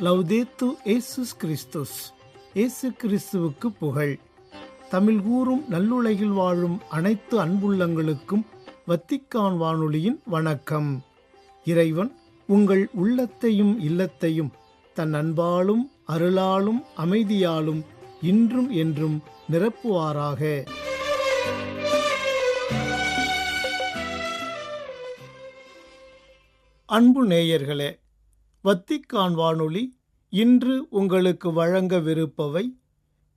லவ்தேத்து இயேசுஸ் கிறிஸ்துஸ். இயேசு கிறிஸ்துவுக்கு புகழ். தமிழ் கூறும் நல்லுலகில் வாழும் அனைத்து அன்புள்ளங்களுக்கும் வத்திக்கான் வானொலியின் வணக்கம். இறைவன் உங்கள் உள்ளத்தையும் இல்லத்தையும் தன் அன்பாலும் அருளாலும் அமைதியாலும் இன்றும் என்றும் நிரப்புவாராக. அன்பு நேயர்களே, வத்திக்கான் வானொலி இன்று உங்களுக்கு வழங்கவிருப்பவை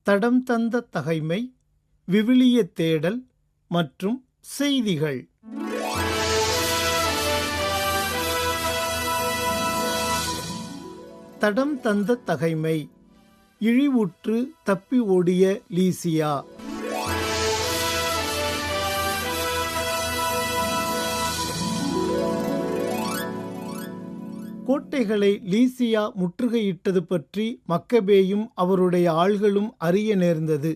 தடம் தந்த தகைமை, விவிலிய தேடல் மற்றும் செய்திகள். தடம் தந்த தகைமை. இழிவுற்று தப்பி ஓடிய லீசியா. கோட்டைகளை லீசியா முற்றுகையிட்டது பற்றி மக்கபேயும் அவருடைய ஆள்களும் அறிய நேர்ந்தது.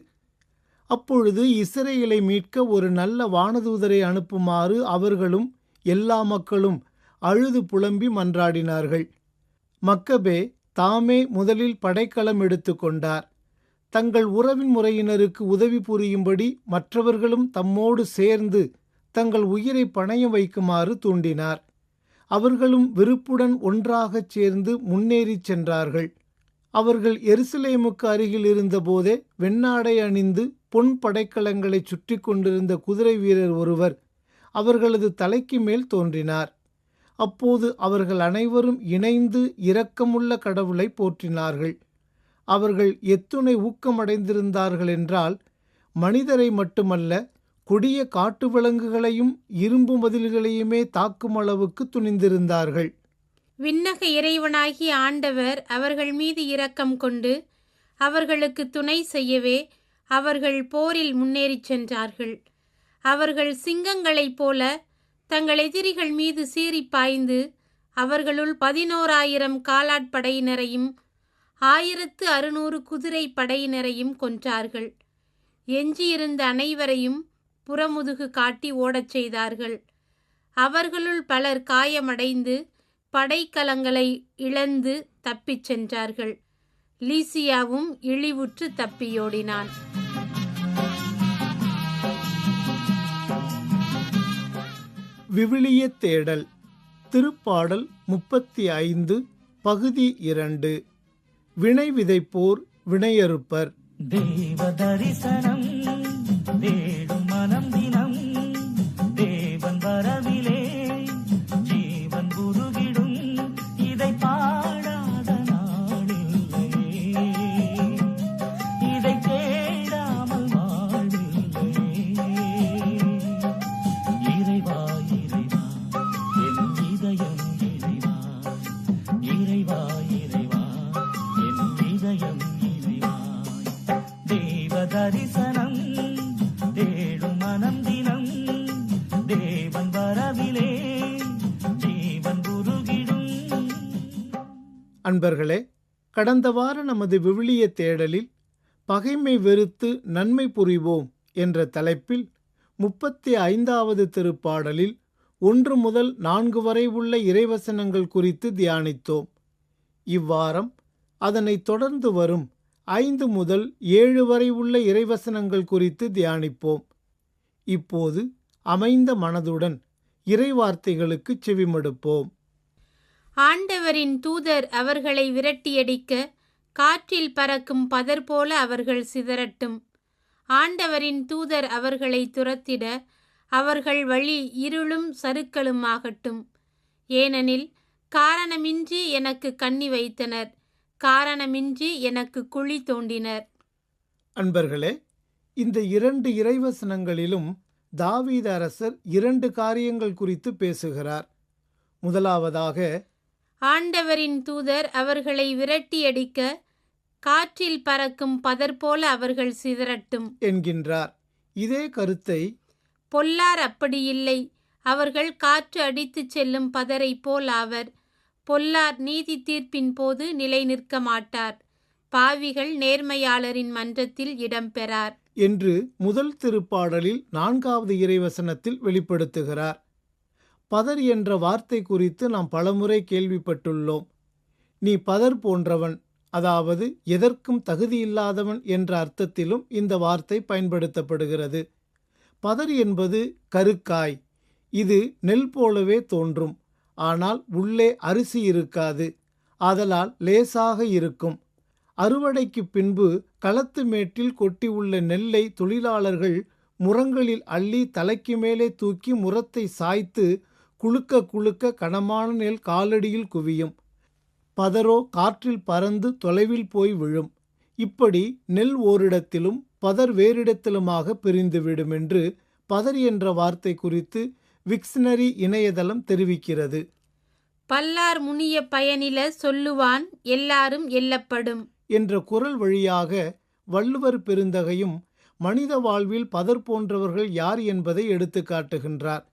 அப்பொழுது இஸ்ரவேலை மீட்க ஒரு நல்ல வானதூதரை அனுப்புமாறு அவர்களும் எல்லா மக்களும் அழுது புலம்பி மன்றாடினார்கள். மக்கபே தாமே முதலில் படைக்கலம் எடுத்து கொண்டார். தங்கள் உறவின் முறையினருக்கு உதவி புரியும்படி மற்றவர்களும் தம்மோடு சேர்ந்து தங்கள் உயிரை பணயம் வைக்குமாறு தூண்டினார். அவர்களும் விருப்புடன் ஒன்றாகச் சேர்ந்து முன்னேறிச் சென்றார்கள். அவர்கள் எருசலேமுக்கு அருகில் இருந்தபோதே வெண்ணாடை அணிந்து பொன் படைக்கலங்களை சுற்றி கொண்டிருந்த குதிரை வீரர் ஒருவர் அவர்களது தலைக்கு மேல் தோன்றினார். அப்போது அவர்கள் அனைவரும் இணைந்து இரக்கமுள்ள கடவுளை போற்றினார்கள். அவர்கள் எத்துணை ஊக்கமடைந்திருந்தார்கள் என்றால், மனிதரை மட்டுமல்ல, கொடிய காட்டு விலங்குகளையும் இரும்பு மதில்களையுமே தாக்கும் அளவுக்கு துணிந்திருந்தார்கள். விண்ணக இறைவனாகிய ஆண்டவர் அவர்கள் மீது இரக்கம் கொண்டு அவர்களுக்கு துணை செய்யவே அவர்கள் போரில் முன்னேறிச் சென்றார்கள். அவர்கள் சிங்கங்களைப் போல தங்கள் எதிரிகள் மீது சீறி பாய்ந்து அவர்களுள் 11,000 காலாட்படையினரையும் 1,600 குதிரை படையினரையும் கொன்றார்கள். எஞ்சியிருந்த அனைவரையும் புறமுதுகு காட்டி ஓடச் செய்தார்கள். அவர்களுள் பலர் காயமடைந்து படைக்கலங்களை இழந்து தப்பிச் சென்றார்கள். லீசியாவும் இழிவுற்று தப்பியோடினான். விவிலிய தேடல். திருப்பாடல் 35 பகுதி 2. வினை விதைப்போர் வினையறுப்பர். தேவ தரிசனம் தேடும் மனம் தினம், தேவன் வரவிலே ஜீவன் குருகிடும், இதை பாடாத நாளில்லையே, இதை தேடாமல் வாழ்வில்லையே. இறைவா இறைவா என் இதயம் இறைவா, இறைவா இறைவா என் இதயம் இறைவா. தேவ தரிசனம் தேடும் மனம் தினம், தேவன் வரவிலே ஜீவன் குருகிடும். அன்பர்களே, கடந்த வார நமது விவிலிய தேடலில் பகைமை வெறுத்து நன்மை புரிவோம் என்ற தலைப்பில் 35வது திருப்பாடலில் 1 முதல் 4 வரை உள்ள இறைவசனங்கள் குறித்து தியானித்தோம். இவ்வாரம் அதனைத் தொடர்ந்து வரும் 5 முதல் 7 வரை உள்ள இறைவசனங்கள் குறித்து தியானிப்போம். இப்போது அமைந்த மனதுடன் இறைவார்த்தைகளுக்கு செவிமடுப்போம். ஆண்டவரின் தூதர் அவர்களை விரட்டியடிக்க காற்றில் பறக்கும் பதர் போல அவர்கள் சிதறட்டும். ஆண்டவரின் தூதர் அவர்களை துரத்திட அவர்கள் வழி இருளும் சறுக்கலுமாகட்டும். ஏனெனில் காரணமின்றி எனக்கு கண்ணி வைத்தனர், காரணமின்றி எனக்கு குழி தோண்டினர். அன்பர்களே, இந்த 2 இறைவசனங்களிலும் தாவீது அரசர் 2 காரியங்கள் குறித்து பேசுகிறார். முதலாவதாக, ஆண்டவரின் தூதர் அவர்களை விரட்டியடிக்க காற்றில் பறக்கும் பதர் போல அவர்கள் சிதறட்டும் என்கின்றார். இதே கருத்தை பொல்லார் அப்படியில்லை, அவர்கள் காற்று அடித்துச் செல்லும் பதரை போல் ஆவர். பொல்லார் நீதி தீர்ப்பின் போது நிலை நிற்க மாட்டார், பாவிகள் நேர்மையாளரின் மன்றத்தில் இடம்பெறார் என்று முதல் திருப்பாடலில் 4வது இறைவசனத்தில் வெளிப்படுத்துகிறார். பதர் என்ற வார்த்தை குறித்து நாம் பலமுறை கேள்விப்பட்டுள்ளோம். நீ பதர் போன்றவன், அதாவது எதற்கும் தகுதியில்லாதவன் என்ற அர்த்தத்திலும் இந்த வார்த்தை பயன்படுத்தப்படுகிறது. பதர் என்பது கருக்காய். இது நெல் போலவே தோன்றும், ஆனால் உள்ளே அரிசி இருக்காது. ஆதலால் லேசாக இருக்கும். அறுவடைக்கு பின்பு களத்து மேட்டில் கொட்டியுள்ள நெல்லை தொழிலாளர்கள் முறங்களில் அள்ளி தலைக்கு மேலே தூக்கி முறத்தை சாய்த்து குலுக்க குலுக்க கனமான நெல் காலடியில் குவியும். பதரோ காற்றில் பறந்து தொலைவில் போய் விழும். இப்படி நெல் ஓரிடத்திலும் பதர் வேறிடத்திலுமாக பிரிந்துவிடும் என்று பதர் என்ற வார்த்தை குறித்து விக்ஷனரி இணையதளம் தெரிவிக்கிறது. பல்லார் முனிய பயனில சொல்லுவான் எல்லாரும் எல்லப்படும் என்ற குறள் வழியாக வள்ளுவர் பெருந்தகையும் மனித வாழ்வில் பதர் போன்றவர்கள் யார் என்பதை எடுத்து காட்டுகின்றார்.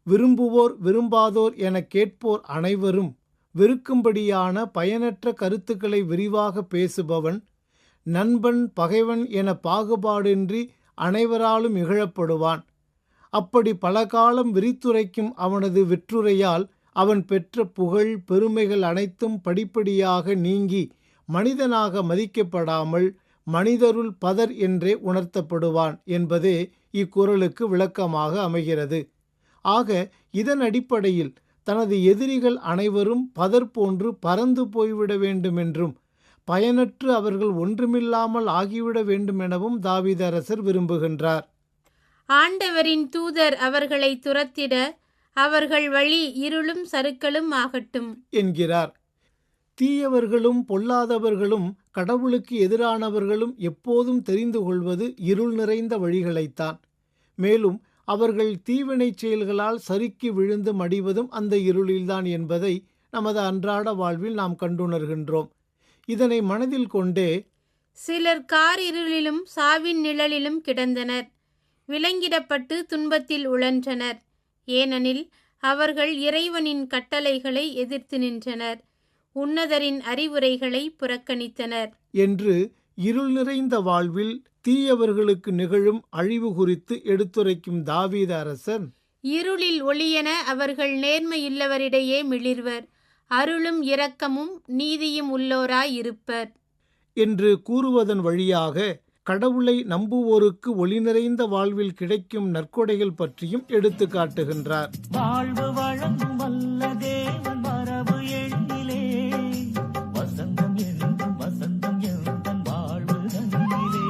விரும்புவோர் விரும்பாதோர் என கேட்போர் அனைவரும் வெறுக்கும்படியான பயனற்ற கருத்துக்களை விரிவாக பேசுபவன், நண்பன் பகைவன் என பாகுபாடின்றி அனைவராலும் இகழப்படுவான். அப்படி பல காலம் விரித்துரைக்கும் அவனது வெற்றுரையால் அவன் பெற்ற புகழ் பெருமைகள் அனைத்தும் படிப்படியாக நீங்கி மனிதனாக மதிக்கப்படாமல் மனிதருள் பதர் என்றே உணர்த்தப்படுவான் என்பதே இக்குறளுக்கு விளக்கமாக அமைகிறது. ஆக இதன் அடிப்படையில் தனது எதிரிகள் அனைவரும் பதர் போன்று பறந்து போய்விட வேண்டுமென்றும் பயனற்று அவர்கள் ஒன்றுமில்லாமல் ஆகிவிட வேண்டுமெனவும் தாவீது அரசர் விரும்புகின்றார். ஆண்டவரின் தூதர் அவர்களை துரத்திட அவர்கள் வழி இருளும் சறுக்கலும் ஆகட்டும் என்கிறார். தீயவர்களும் பொல்லாதவர்களும் கடவுளுக்கு எதிரானவர்களும் எப்போதும் தெரிந்து கொள்வது இருள் நிறைந்த வழிகளைத்தான். மேலும் அவர்கள் தீவினை செயல்களால் சறுக்கி விழுந்து மடிவதும் அந்த இருளில்தான் என்பதை நமது அன்றாட வாழ்வில் நாம் கண்டுணர்கின்றோம். இதனை மனதில் கொண்டே சிலர் காரிருளிலும் சாவின் நிழலிலும் கிடந்தனர், விலங்கிடப்பட்டு துன்பத்தில் உழன்றனர். ஏனெனில் அவர்கள் இறைவனின் கட்டளைகளை எதிர்த்து நின்றனர், உன்னதரின் அறிவுரைகளை புறக்கணித்தனர் என்று இருள் நிறைந்த வாழ்வில் தீயவர்களுக்கு நிகழும் அழிவு குறித்து எடுத்துரைக்கும் தாவீது அரசர், இருளில் ஒளியென அவர்கள் நேர்மையுள்ளவரிடையே மிளிர்வர், அருளும் இரக்கமும் நீதியும் உள்ளோராயிருப்பர் என்று கூறுவதன் வழியாக கடவுளை நம்புவோருக்கு ஒளி நிறைந்த வாழ்வில் கிடைக்கும் நற்கொடைகள் பற்றியும் எடுத்து காட்டுகின்றார். வாழ்வு வழங்கும் வல்ல தேவன் மரபு எண்ணிலே வசந்தம் என்றும் வசந்தம் எந்தன் வாழ்வு தன்னிலே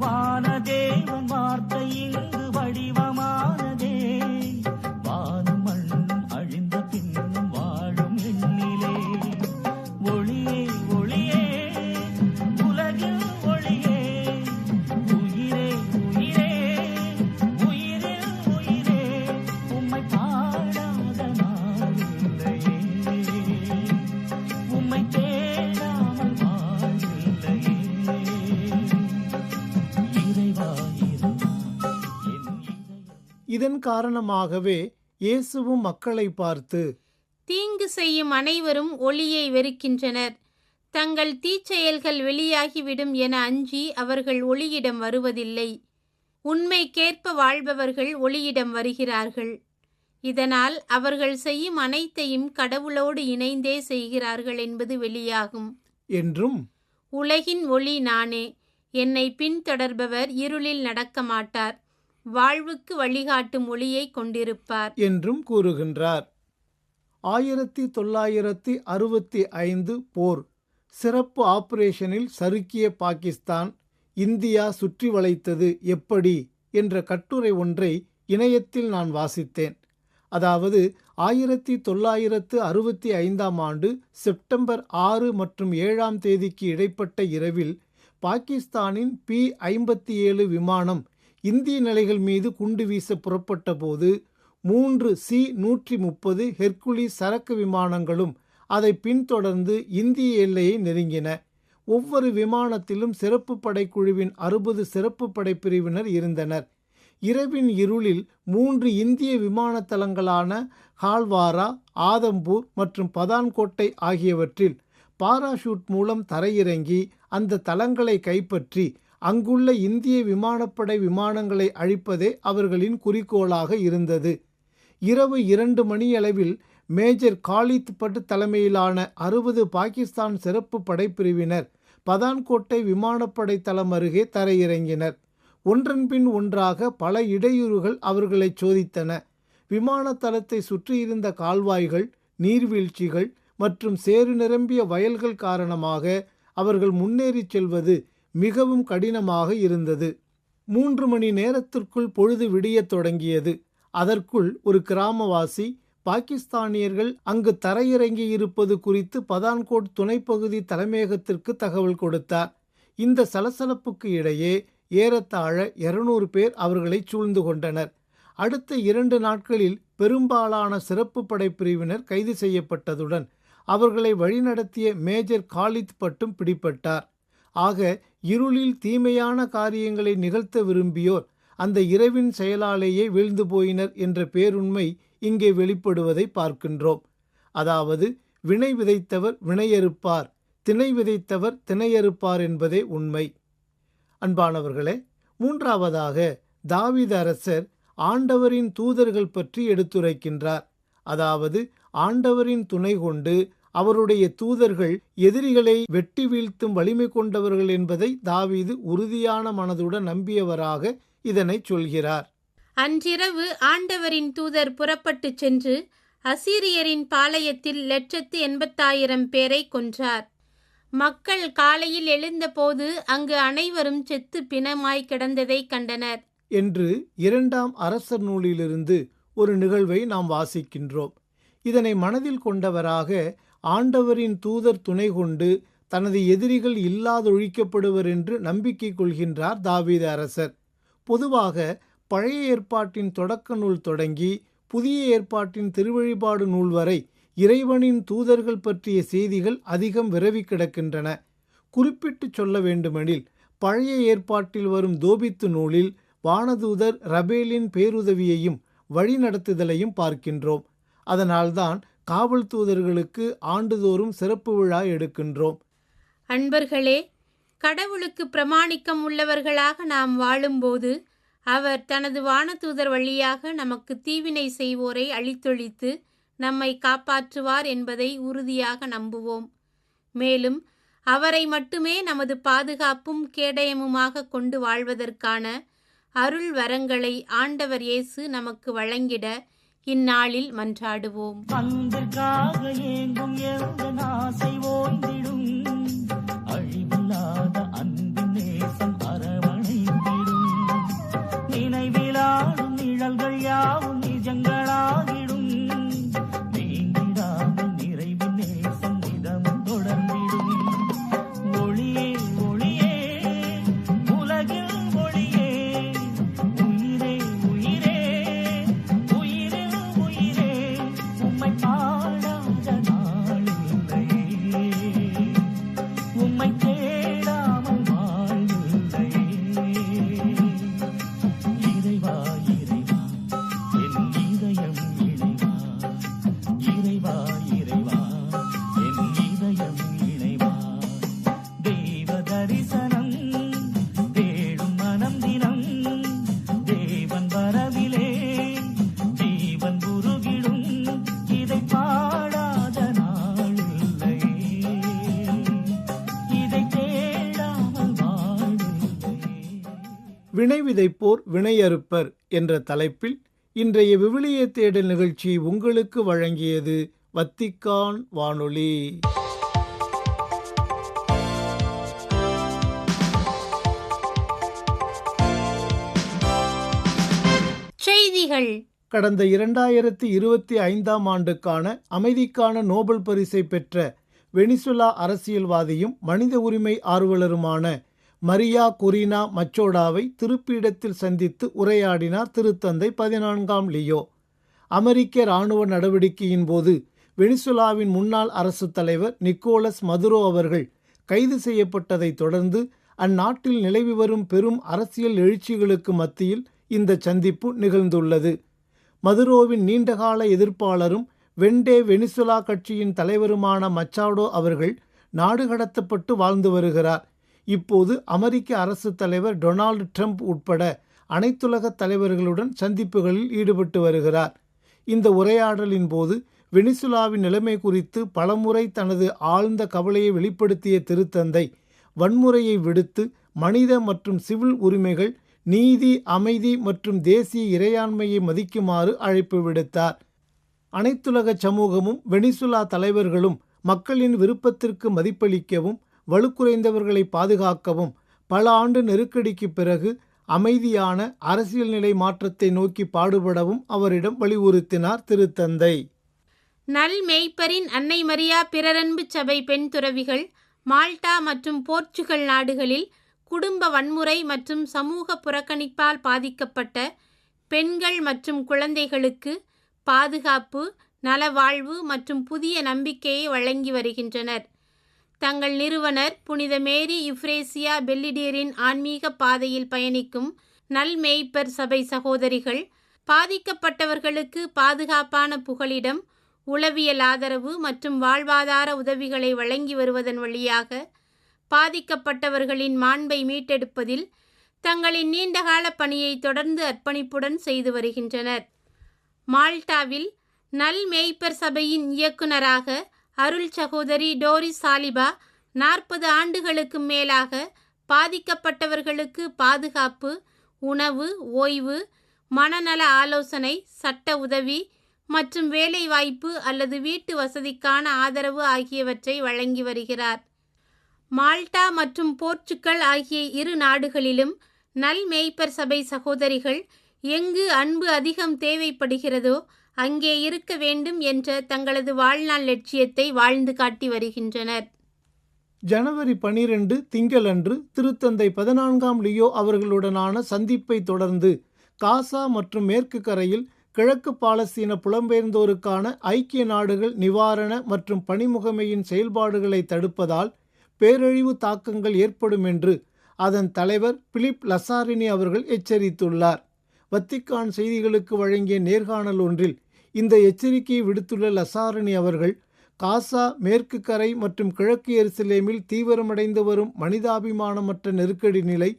வானதேவன் வார்த்தை இங்கு வடிவமானதே வானும் மண்ணும் அழிந்த பின்னும் வாழும் எண்ணிலே ஒளியே ஒளியே உலகில் ஒளியே உயிரே உயிரே உயிரில் உயிரே உம்மை பாடாத நாளில்லையே உம்மை தேடாமல் வாழ்வில்லையே இறைவா இறைவா என் இதயம் இதன் காரணமாகவே இயேசுவும் மக்களை பார்த்து, தீங்கு செய்யும் அனைவரும் ஒளியை வெறுக்கின்றனர், தங்கள் தீச்செயல்கள் வெளியாகிவிடும் என அஞ்சி அவர்கள் ஒளியிடம் வருவதில்லை. உண்மைக்கேற்ப வாழ்பவர்கள் ஒளியிடம் வருகிறார்கள். இதனால் அவர்கள் செய்யும் அனைத்தையும் கடவுளோடு இணைந்தே செய்கிறார்கள் என்பது வெளியாகும் என்றும் உலகின் ஒளி நானே, என்னை பின்தொடர்பவர் இருளில் நடக்க மாட்டார், வாழ்வுக்கு வழிகாட்டும் ஒளியை கொண்டிருப்பார் என்றும் கூறுகின்றார். 1965 போர் சிறப்பு ஆபரேஷனில் சறுக்கிய பாகிஸ்தான் இந்தியா சுற்றி வளைத்தது எப்படி என்ற கட்டுரை ஒன்றை இணையத்தில் நான் வாசித்தேன். அதாவது 1965 ஆண்டு செப்டம்பர் 6 மற்றும் 7 தேதிக்கு இடைப்பட்ட இரவில் பாகிஸ்தானின் P-57 விமானம் இந்திய நிலைகள் மீது குண்டு வீச புறப்பட்ட போது 3 C-130 ஹெர்குலிஸ் சரக்கு விமானங்களும் அதை பின்தொடர்ந்து இந்திய எல்லையை நெருங்கின. ஒவ்வொரு விமானத்திலும் சிறப்பு படைக்குழுவின் 60 சிறப்பு படைப்பிரிவினர் இருந்தனர். இரவின் இருளில் 3 இந்திய விமான தளங்களான ஹால்வாரா, ஆதம்பூர் மற்றும் பதான்கோட்டை ஆகியவற்றில் பாராஷூட் மூலம் தரையிறங்கி அந்த தளங்களை கைப்பற்றி அங்குள்ள இந்திய விமானப்படை விமானங்களை அழிப்பதே அவர்களின் குறிக்கோளாக இருந்தது. இரவு 2 மணியளவில் மேஜர் காலித் பட் தலைமையிலான 60 பாகிஸ்தான் சிறப்பு படைப்பிரிவினர் பதான்கோட்டை விமானப்படை தளம் அருகே தரையிறங்கினர். ஒன்றன்பின் ஒன்றாக பல இடையூறுகள் அவர்களை சோதித்தன. விமான தளத்தை சுற்றியிருந்த கால்வாய்கள், நீர்வீழ்ச்சிகள் மற்றும் சேறு நிரம்பிய வயல்கள் காரணமாக அவர்கள் முன்னேறி செல்வது மிகவும் கடினமாக இருந்தது. 3 மணி நேரத்திற்குள் பொழுது விடியத் தொடங்கியது. அதற்குள் ஒரு கிராமவாசி பாகிஸ்தானியர்கள் அங்கு தரையிறங்கி இருப்பது குறித்து பதான்கோட் துணைப்பகுதி தலைமையகத்திற்கு தகவல் கொடுத்தார். இந்த சலசலப்புக்கு இடையே ஏறத்தாழ 200 பேர் அவர்களை சூழ்ந்து கொண்டனர். அடுத்த 2 நாட்களில் பெரும்பாலான சிறப்பு படைப்பிரிவினர் கைது செய்யப்பட்டதுடன் அவர்களை வழிநடத்திய மேஜர் காலித் பட்டும் பிடிபட்டார். ஆக இருளில் தீமையான காரியங்களை நிகழ்த்த விரும்பியோர் அந்த இரவின் செயலாலேயே வீழ்ந்து போயினர் என்ற பேருண்மை இங்கே வெளிப்படுவதை பார்க்கின்றோம். அதாவது வினை விதைத்தவர் வினையறுப்பார், திணை விதைத்தவர் திணையறுப்பார் என்பதே உண்மை. அன்பானவர்களே, 3வதாக தாவீது அரசர் ஆண்டவரின் தூதர்கள் பற்றி எடுத்துரைக்கின்றார். அதாவது ஆண்டவரின் துணை கொண்டு அவருடைய தூதர்கள் எதிரிகளை வெட்டி வீழ்த்தும் வலிமை கொண்டவர்கள் என்பதை தாவீது உறுதியான மனதுடன் நம்பியவராக இதனை சொல்கிறார். அன்றிரவு ஆண்டவரின் தூதர் புறப்பட்டுச் சென்று அசீரியரின் பாளையத்தில் 180,000 பேரை கொன்றார். மக்கள் காலையில் எழுந்தபோது அங்கு அனைவரும் செத்து பிணமாய் கிடந்ததை கண்டனர் என்று 2ஆம் அரசர் நூலிலிருந்து ஒரு நிகழ்வை நாம் வாசிக்கின்றோம். இதனை மனதில் கொண்டவராக ஆண்டவரின் தூதர் துணை கொண்டு தனது எதிரிகள் இல்லாதொழிக்கப்படுவர் என்று நம்பிக்கை கொள்கின்றார் தாவீது அரசர். பொதுவாக பழைய ஏற்பாட்டின் தொடக்க நூல் தொடங்கி புதிய ஏற்பாட்டின் திருவழிபாடு நூல் வரை இறைவனின் தூதர்கள் பற்றிய செய்திகள் அதிகம் விரவி கிடக்கின்றன. குறிப்பிட்டு சொல்ல வேண்டுமெனில் பழைய ஏற்பாட்டில் வரும் தோபித்து நூலில் வானதூதர் ரபேலின் பேருதவியையும் வழிநடத்துதலையும் பார்க்கின்றோம். அதனால்தான் காவல் தூதர்களுக்கு ஆண்டுதோறும் சிறப்பு விழா எடுக்கின்றோம். அன்பர்களே, கடவுளுக்கு பிரமாணிக்கம் உள்ளவர்களாக நாம் வாழும்போது அவர் தனது வானதூதர் வழியாக நமக்கு தீவினை செய்வோரை அழித்தொழித்து நம்மை காப்பாற்றுவார் என்பதை உறுதியாக நம்புவோம். மேலும் அவரை மட்டுமே நமது பாதுகாப்பும் கேடயமுமாக கொண்டு வாழ்வதற்கான அருள் வரங்களை ஆண்டவர் இயேசு நமக்கு வழங்கிட இந்நாளில் மன்றாடுவோம். அன்பிற்காக ஏங்கும் எந்த ஆசை ஓய்ந்திடும், அழிவில்லாத அன்பின் நேசம் அரவணைத்திடும். நினைவிலாடும் நிழல்கள் யாவும் நிஜங்களாகிடும், நீங்கிடாமல் நிறைவின் நேசம் இதமும் தொடர்ந்திடும். ஒளியே ஒளியே உலகில் ஒளியே, உயிரே உயிரே உயிரில் உயிரே, உம்மை பாடாத நாளில்லையே, உம்மை தேடாமல் வாழ்வில்லையே. இறைவா இறைவா என் இதயம் இணைவா, இறைவா இறைவா என் இதயம் இணைவா. தெய்வ தரிசனம் தேடும் மனம் தினம், தேவன் வரவிலே ஜீவன் உருகிடும், இதை பாடாத நாளில்லையே, இதை தேடாமல் வாழ்வில்லையே. வினை விதைப்போர் வினையறுப்பர் என்ற தலைப்பில் இன்றைய விவிலிய தேடல் நிகழ்ச்சி உங்களுக்கு வழங்கியது வத்திக்கான் வானொலி. செய்திகள். கடந்த 2025ஆம் ஆண்டுக்கான அமைதிக்கான நோபல் பரிசை பெற்ற வெனிசுலா அரசியல்வாதியும் மனித உரிமை ஆர்வலருமான மரியா கொரினா மச்சோடாவை திருப்பீடத்தில் சந்தித்து உரையாடினார் திருத்தந்தை 14ஆம் லியோ. அமெரிக்க இராணுவ நடவடிக்கையின் போது வெனிசுலாவின் முன்னாள் அரசுத் தலைவர் நிக்கோலஸ் மதுரோ அவர்கள் கைது செய்யப்பட்டதைத் தொடர்ந்து அந்நாட்டில் நிலவி வரும் பெரும் அரசியல் எழுச்சிகளுக்கு மத்தியில் இந்த சந்திப்பு நிகழ்ந்துள்ளது. மதுரோவின் நீண்டகால எதிர்ப்பாளரும் வெண்டே வெனிசுலா கட்சியின் தலைவருமான மச்சாடோ அவர்கள் நாடு கடத்தப்பட்டு வாழ்ந்து வருகிறார். இப்போது அமெரிக்க அரசு தலைவர் டொனால்டு ட்ரம்ப் உட்பட அனைத்துலக தலைவர்களுடன் சந்திப்புகளில் ஈடுபட்டு வருகிறார். இந்த உரையாடலின் போது வெனிசுலாவின் நிலைமை குறித்து பலமுறை தனது ஆழ்ந்த கவலையை வெளிப்படுத்திய திருத்தந்தை வன்முறையை விடுத்து மனித மற்றும் சிவில் உரிமைகள், நீதி, அமைதி மற்றும் தேசிய இறையாண்மையை மதிக்குமாறு அழைப்பு விடுத்தார். அனைத்துலக சமூகமும் வெனிசுலா தலைவர்களும் மக்களின் விருப்பத்திற்கு மதிப்பளிக்கவும் வலுக்குறைந்தவர்களை பாதுகாக்கவும் பல ஆண்டு நெருக்கடிக்கு பிறகு அமைதியான அரசியல் நிலை மாற்றத்தை நோக்கி பாடுபடவும் அவரிடம் வலியுறுத்தினார் திருத்தந்தை. நல் மேய்ப்பரின் அன்னை மரியா பிறரன்பு சபை பெண் துறவிகள் மால்டா மற்றும் போர்ச்சுகல் நாடுகளில் குடும்ப வன்முறை மற்றும் சமூக புறக்கணிப்பால் பாதிக்கப்பட்ட பெண்கள் மற்றும் குழந்தைகளுக்கு பாதுகாப்பு, நலவாழ்வு மற்றும் புதிய நம்பிக்கையை வழங்கி வருகின்றனர். தங்கள் நிறுவனர் புனித மேரி யுஃப்ரேசியா பெல்லிடேரின் ஆன்மீக பாதையில் பயணிக்கும் நல் மேய்ப்பர் சபை சகோதரிகள் பாதிக்கப்பட்டவர்களுக்கு பாதுகாப்பான புகலிடம், உளவியல் ஆதரவு மற்றும் வாழ்வாதார உதவிகளை வழங்கி வருவதன் வழியாக பாதிக்கப்பட்டவர்களின் மாண்பை மீட்டெடுப்பதில் தங்களின் நீண்டகால பணியை தொடர்ந்து அர்ப்பணிப்புடன் செய்து வருகின்றனர். மால்டாவில் நல் மேய்ப்பர் சபையின் இயக்குநராக அருள் சகோதரி டோரிஸ் சாலிபா 40 ஆண்டுகளுக்கு மேலாக பாதிக்கப்பட்டவர்களுக்கு பாதுகாப்பு, உணவு, ஓய்வு, மனநல ஆலோசனை, சட்ட உதவி மற்றும் வேலைவாய்ப்பு அல்லது வீட்டு வசதிக்கான ஆதரவு ஆகியவற்றை வழங்கி வருகிறார். மால்டா மற்றும் போர்ச்சுகல் ஆகிய இரு நாடுகளிலும் நல் மேய்ப்பர் சபை சகோதரிகள் எங்கு அன்பு அதிகம் தேவைப்படுகிறதோ அங்கே இருக்க வேண்டும் என்ற தங்களது வாழ்நாள் லட்சியத்தை வாழ்ந்து காட்டி வருகின்றனர். ஜனவரி 12 திங்களன்று திருத்தந்தை 14ஆம் லியோ அவர்களுடனான சந்திப்பை தொடர்ந்து காசா மற்றும் மேற்கு கரையில் கிழக்கு பாலஸ்தீன புலம்பெயர்ந்தோருக்கான ஐக்கிய நாடுகள் நிவாரண மற்றும் பணிமுகமையின் செயல்பாடுகளை தடுப்பதால் பேரழிவு தாக்கங்கள் ஏற்படும் என்று அதன் தலைவர் பிலிப் லசாரினி அவர்கள் எச்சரித்துள்ளார். வத்திக்கான் செய்திகளுக்கு வழங்கிய நேர்காணல் ஒன்றில் இந்த எச்சரிக்கையை விடுத்துள்ள லசாரினி அவர்கள், காசா, மேற்கு கரை மற்றும் கிழக்கு எருசலேமில் தீவிரமடைந்து வரும் மனிதாபிமானமற்ற நெருக்கடி நிலை,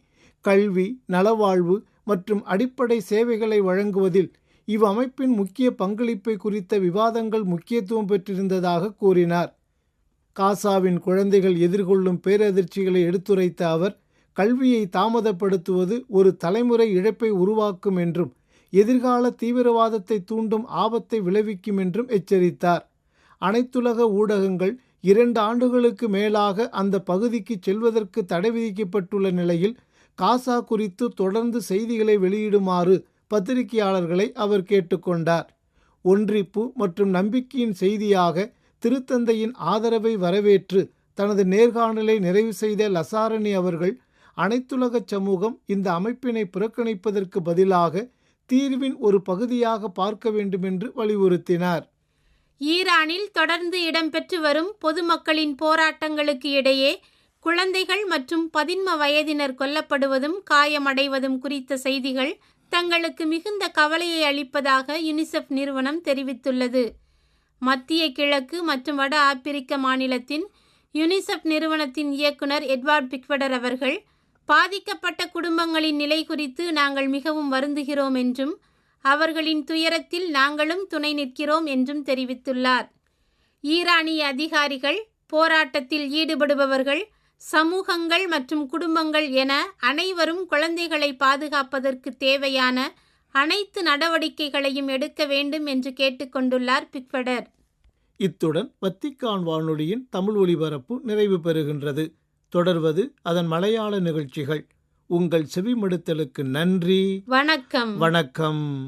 கல்வி, நலவாழ்வு மற்றும் அடிப்படை சேவைகளை வழங்குவதில் இவ்வமைப்பின் முக்கிய பங்களிப்பை குறித்த விவாதங்கள் முக்கியத்துவம் பெற்றிருந்ததாக கூறினார். காசாவின் குழந்தைகள் எதிர்கொள்ளும் பேரதிர்ச்சிகளை எடுத்துரைத்த அவர், கல்வியை தாமதப்படுத்துவது ஒரு தலைமுறை இழப்பை உருவாக்கும் என்றும் எதிர்கால தீவிரவாதத்தை தூண்டும் ஆபத்தை விளைவிக்கும் என்றும் எச்சரித்தார். அனைத்துலக ஊடகங்கள் 2 ஆண்டுகளுக்கு மேலாக அந்த பகுதிக்கு செல்வதற்கு தடை விதிக்கப்பட்டுள்ள நிலையில் காசா குறித்து தொடர்ந்து செய்திகளை வெளியிடுமாறு பத்திரிகையாளர்களை அவர் கேட்டுக்கொண்டார். ஒன்றிப்பு மற்றும் நம்பிக்கையின் செய்தியாக திருத்தந்தையின் ஆதரவை வரவேற்று தனது நேர்காணலை நிறைவு செய்த லசாரணி அவர்கள், அனைத்துலக சமூகம் இந்த அமைப்பினை புறக்கணிப்பதற்கு பதிலாக தீர்வின் ஒரு பகுதியாக பார்க்க வேண்டும் என்று வலியுறுத்தினார். ஈரானில் தொடர்ந்து இடம்பெற்று வரும் பொதுமக்களின் போராட்டங்களுக்கு இடையே குழந்தைகள் மற்றும் 11 வயதினர் கொல்லப்படுவதும் காயமடைவதும் குறித்த செய்திகள் தங்களுக்கு மிகுந்த கவலையை அளிப்பதாக யுனிசெஃப் நிறுவனம் தெரிவித்துள்ளது. மத்திய கிழக்கு மற்றும் வட ஆப்பிரிக்க மாநிலத்தின் யுனிசெஃப் நிறுவனத்தின் இயக்குனர் எட்வார்ட் பிக்வடர் அவர்கள், பாதிக்கப்பட்ட குடும்பங்களின் நிலை குறித்து நாங்கள் மிகவும் வருந்துகிறோம் என்றும் அவர்களின் துயரத்தில் நாங்களும் துணை நிற்கிறோம் என்றும் தெரிவித்துள்ளார். ஈரானிய அதிகாரிகள், போராட்டத்தில் ஈடுபடுபவர்கள், சமூகங்கள் மற்றும் குடும்பங்கள் என அனைவரும் குழந்தைகளை பாதுகாப்பதற்கு தேவையான அனைத்து நடவடிக்கைகளையும் எடுக்க வேண்டும் என்று கேட்டுக்கொண்டுள்ளார் பிக்வடர். இத்துடன் வத்திக்கான் வானொலியின் தமிழ் ஒலிபரப்பு நிறைவு பெறுகின்றது. தொடர்வது அதன் மலையாள நிகழ்ச்சிகள். உங்கள் செவிமடுத்தலுக்கு நன்றி. வணக்கம். வணக்கம்.